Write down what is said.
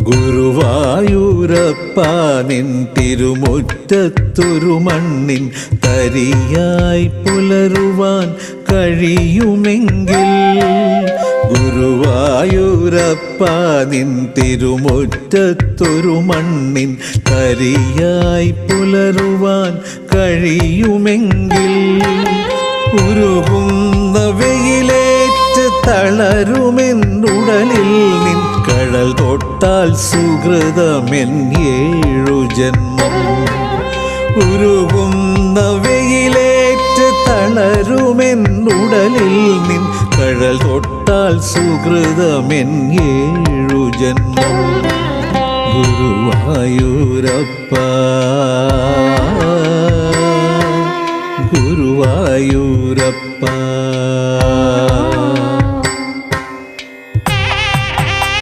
ഗുരുവായൂരപ്പ നിൻ തിരുമുറ്റത്തൊരു മണ്ണിൻ തരിയായി പുലരുവാൻ കഴിയുമെങ്കിൽ, ഗുരുവായൂരപ്പ നിൻ തിരുമുറ്റത്തൊരു മണ്ണിൻ തരിയായി പുലരുവാൻ കഴിയുമെങ്കിൽ, ഉരുകുന്ന വെയിലേറ്റ് തളരുമെന്നുടലിൽ നിൻ കഴൽ തൊട്ടാൽ സുകൃതമെൻ 7 ജന്മം. ഉരുകുന്ന വെയിലേറ്റ് തളരുമെന്നുടലിൽ നിൻ കഴൽ തൊട്ടാൽ സുകൃതമെൻ 7 ജന്മം. ഗുരുവായൂരപ്പ ഗുരുവായൂരപ്പ.